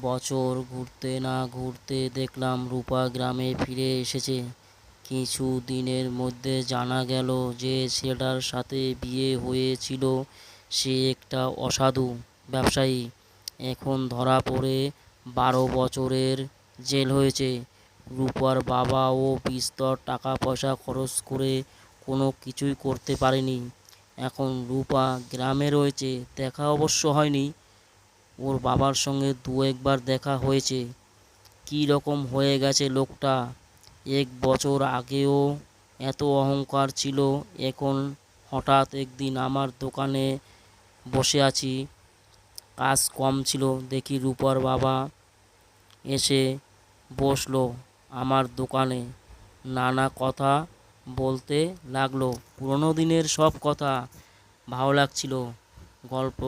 বছর ঘুরতে না ঘুরতে দেখলাম রূপা গ্রামে ফিরে এসেছে। কিছু দিনের মধ্যে জানা গেল যে ছেলেটার সাথে বিয়ে হয়েছিল সে একটা অসাধু ব্যবসায়ী। এখন ধরা পড়ে 12 বছরের জেল হয়েছে। রূপার বাবাও বিস্তর টাকা পয়সা খরচ করে কোনো কিছুই করতে পারেনি। এখন রূপা গ্রামে রয়েছে, দেখা অবশ্য হয়নি। ওর বাবার সঙ্গে দু একবার দেখা হয়েছে। কী রকম হয়ে গেছে লোকটা! 1 বছর আগেও এত অহংকার ছিল, এখন হঠাৎ একদিন আমার দোকানে বসে আছি, কাজ কম ছিল, দেখি রূপার বাবা এসে বসলো আমার দোকানে। নানা কথা বলতে লাগলো, পুরনো দিনের সব কথা। ভালো লাগছিল। গল্প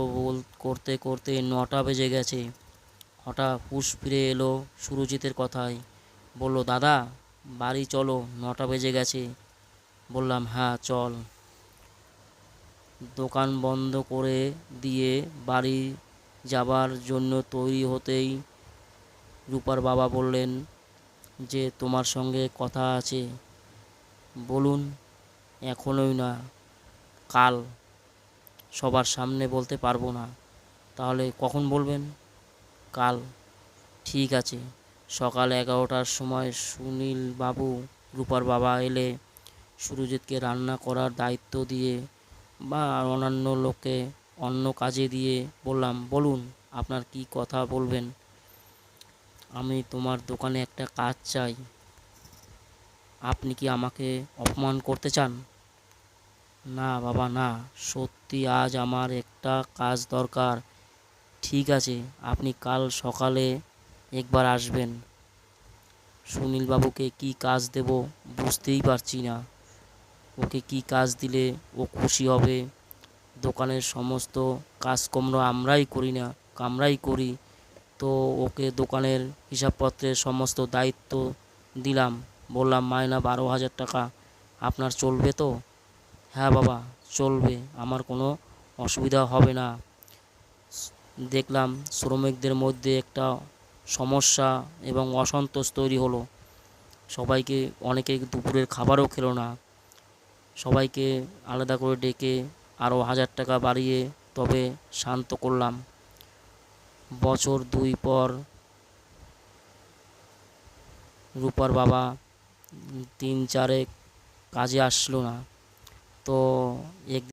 করতে করতে 9টা বেজে গেছে। হঠাৎ হুঁশ ফিরে এলো সুরজিতের কথায়। বলল, দাদা বাড়ি চলো, 9টা বেজে গেছে। বললাম, হ্যাঁ চল। দোকান বন্ধ করে দিয়ে বাড়ি যাবার জন্য তৈরি হতেই রূপার বাবা বললেন যে, তোমার সঙ্গে কথা আছে। বলুন। এখনই না, কাল। সবার সামনে বলতে পারবো না। তাহলে কখন বলবেন? কাল। ঠিক আছে। সকাল 11টার সময় সুনীলবাবু, রূপার বাবা এলে সুরজিৎকে রান্না করার দায়িত্ব দিয়ে বা অন্যান্য লোককে অন্য কাজে দিয়ে বললাম, বলুন আপনার কি কথা বলবেন। আমি তোমার দোকানে একটা কাজ চাই। আপনি কি আমাকে অপমান করতে চান? না বাবা না, সত্যি আজ আমার একটা কাজ দরকার। ঠিক আছে, আপনি কাল সকালে একবার আসবেন। সুনীলবাবুকে কি কাজ দেব বুঝতেই পারছি না। ওকে কি কাজ দিলে ও খুশি হবে? দোকানের সমস্ত কাজকর্ম আমরাই করি। তো ওকে দোকানের হিসাবপত্রের সমস্ত দায়িত্ব দিলাম। বললাম, মাইনা 12,000 টাকা। আপনার চলবে তো? হ্যাঁ বাবা, চলবে, আমার কোনো অসুবিধা হবে না। দেখলাম শ্রমিকদের মধ্যে একটা সমস্যা এবং অসন্তোষ তৈরি হলো। অনেকে দুপুরের খাবারও খেলো না। সবাইকে আলাদা করে ডেকে আরও 1,000 টাকা বাড়িয়ে তবে শান্ত করলাম। বছর 2 পর রূপার বাবা 3-4 কাজে আসলো না। তো এক